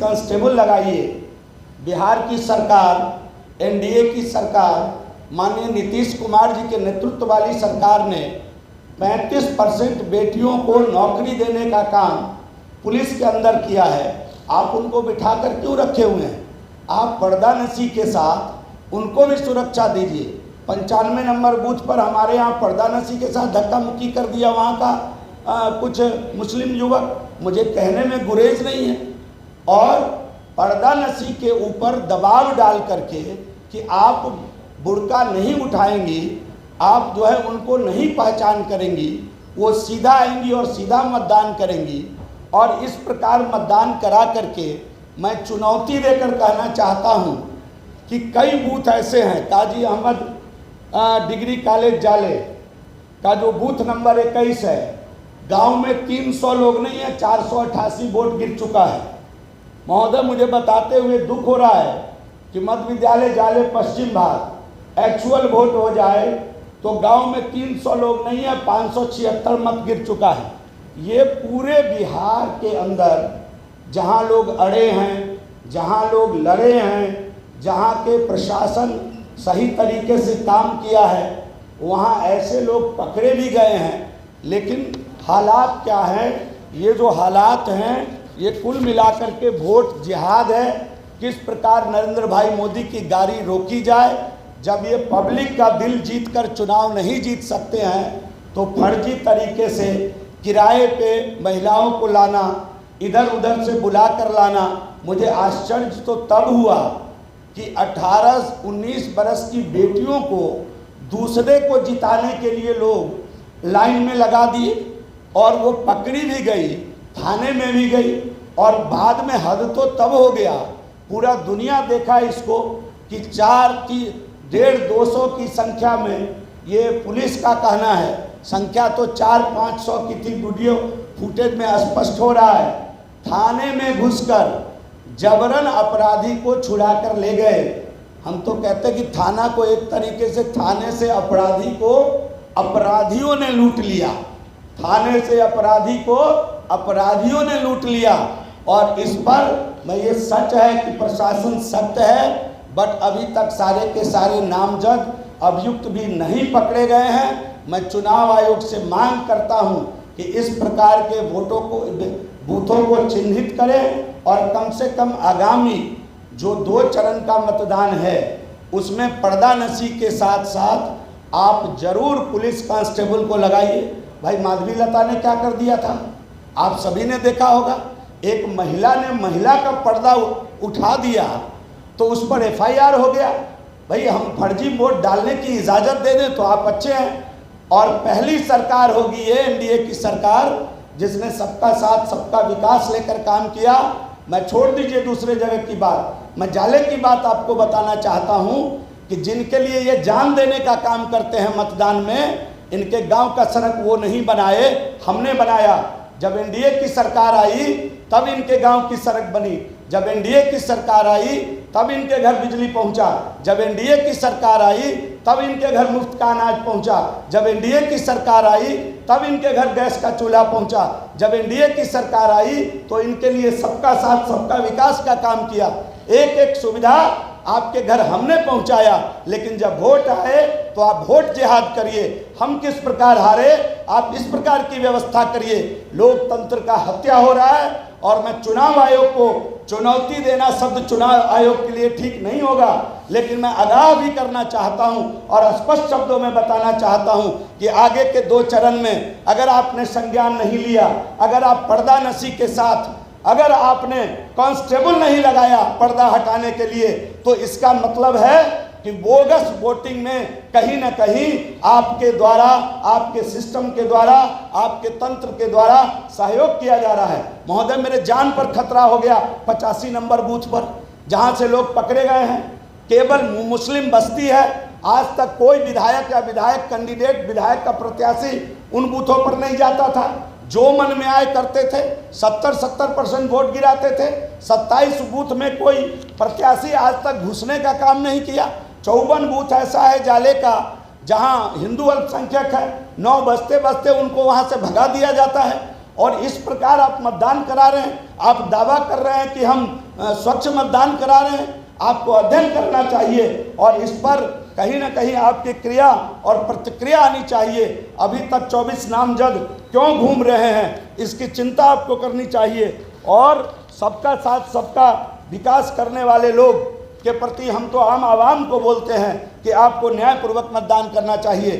Constable लगाइए। बिहार की सरकार, एनडीए की सरकार, माननीय नीतीश कुमार जी के नेतृत्व वाली सरकार ने 35% बेटियों को नौकरी देने का काम पुलिस के अंदर किया है। आप उनको बिठाकर क्यों रखे हुए हैं? आप पर्दानशी के साथ उनको भी सुरक्षा दीजिए। 95 नंबर बूथ पर हमारे यहाँ पर्दानशी के साथ धक्का मुक्की कर दिया वहाँ का कुछ मुस्लिम युवक, मुझे कहने में गुरेज नहीं है। और पर्दानशी के ऊपर दबाव डाल करके कि आप बुर्का नहीं उठाएंगी, आप जो है उनको नहीं पहचान करेंगी, वो सीधा आएंगी और सीधा मतदान करेंगी। और इस प्रकार मतदान करा करके मैं चुनौती देकर कहना चाहता हूँ कि कई बूथ ऐसे हैं, काजी अहमद डिग्री कॉलेज जाले का जो बूथ नंबर 21 है, गांव में 300 लोग नहीं है, 488 वोट गिर चुका है। महोदय, मुझे बताते हुए दुख हो रहा है कि मध्य विद्यालय जाले पश्चिम भाग एक्चुअल वोट हो जाए तो गांव में 300 लोग नहीं है, 576 मत गिर चुका है। ये पूरे बिहार के अंदर जहां लोग अड़े हैं, जहां लोग लड़े हैं, जहां के प्रशासन सही तरीके से काम किया है, वहां ऐसे लोग पकड़े भी गए हैं। लेकिन हालात क्या है? ये जो हालात हैं ये कुल मिलाकर के वोट जिहाद है। किस प्रकार नरेंद्र भाई मोदी की गाड़ी रोकी जाए? जब ये पब्लिक का दिल जीतकर चुनाव नहीं जीत सकते हैं तो फर्जी तरीके से किराए पे महिलाओं को लाना, इधर उधर से बुला कर लाना। मुझे आश्चर्य तो तब हुआ कि 18-19 बरस की बेटियों को दूसरे को जिताने के लिए लोग लाइन में लगा दिए और वो पकड़ी भी गई, थाने में भी गई। और बाद में हद तो तब हो गया, पूरा दुनिया देखा इसको कि 150-200 की संख्या में, ये पुलिस का कहना है, संख्या तो 400-500 की थी, वीडियो फुटेज में स्पष्ट हो रहा है। थाने में घुसकर जबरन अपराधी को छुड़ा कर ले गए। हम तो कहते हैं कि थाना को एक तरीके से, थाने से अपराधी को अपराधियों ने लूट लिया, थाने से अपराधी को अपराधियों ने लूट लिया। और इस पर मैं, ये सच है कि प्रशासन सख्त है, बट अभी तक सारे के सारे नामजद अभियुक्त भी नहीं पकड़े गए हैं। मैं चुनाव आयोग से मांग करता हूं कि इस प्रकार के बूथों को चिन्हित करें और कम से कम आगामी जो 2 चरण का मतदान है उसमें पर्दानशी के साथ साथ आप जरूर पुलिस कांस्टेबल को लगाइए। भाई माधवी लता ने क्या कर दिया था, आप सभी ने देखा होगा। एक महिला ने महिला का पर्दा उठा दिया तो उस पर FIR हो गया। भाई हम फर्जी वोट डालने की इजाज़त दे दें तो आप अच्छे हैं। और पहली सरकार होगी ये एनडीए की सरकार जिसने सबका साथ सबका विकास लेकर काम किया। मैं छोड़ दीजिए दूसरे जगह की बात, मैं जाले की बात आपको बताना चाहता हूं कि जिनके लिए ये जान देने का काम करते हैं मतदान में, इनके गांव का सड़क वो नहीं बनाए, हमने बनाया। जब एनडीए की सरकार आई तब इनके गांव की सड़क बनी, जब एनडीए की सरकार आई तब इनके घर बिजली पहुंचा, जब एनडीए की सरकार आई तब इनके घर मुफ्त का अनाज पहुंचा, जब एनडीए की सरकार आई तब इनके घर गैस का चूल्हा पहुंचा, जब एनडीए की सरकार आई तो इनके लिए सबका साथ सबका विकास का काम किया। एक एक सुविधा आपके घर हमने पहुंचाया। लेकिन जब वोट आए तो आप वोट जिहाद करिए। हम किस प्रकार हारे, आप इस प्रकार की व्यवस्था करिए। लोकतंत्र का हत्या हो रहा है। और मैं चुनाव आयोग को चुनौती देना शब्द चुनाव आयोग के लिए ठीक नहीं होगा, लेकिन मैं आगाह भी करना चाहता हूं और स्पष्ट शब्दों में बताना चाहता हूं कि आगे के 2 चरण में अगर आपने संज्ञान नहीं लिया, अगर आप पर्दानशी के साथ, अगर आपने कांस्टेबल नहीं लगाया पर्दा हटाने के लिए, तो इसका मतलब है कि बोगस वोटिंग में कहीं ना कहीं आपके द्वारा, आपके सिस्टम के द्वारा, आपके तंत्र के द्वारा सहयोग किया जा रहा है। महोदय, मेरे जान पर खतरा हो गया 85 नंबर बूथ पर, जहां से लोग पकड़े गए हैं। केवल मुस्लिम बस्ती है। आज तक कोई विधायक या विधायक कैंडिडेट, विधायक का प्रत्याशी उन बूथों पर नहीं जाता था। जो मन में आए करते थे, 70% वोट गिराते थे। 27 बूथ में कोई प्रत्याशी आज तक घुसने का काम नहीं किया। 54 बूथ ऐसा है जाले का जहां हिंदू अल्पसंख्यक है, 9 बजते बजते उनको वहां से भगा दिया जाता है। और इस प्रकार आप मतदान करा रहे हैं, आप दावा कर रहे हैं कि हम स्वच्छ मतदान करा रहे हैं। आपको अध्ययन करना चाहिए और इस पर कहीं ना कहीं आपकी क्रिया और प्रतिक्रिया आनी चाहिए। अभी तक 24 नामजद क्यों घूम रहे हैं, इसकी चिंता आपको करनी चाहिए। और सबका साथ सबका विकास करने वाले लोग के प्रति हम तो आम आवाम को बोलते हैं कि आपको न्यायपूर्वक मतदान करना चाहिए।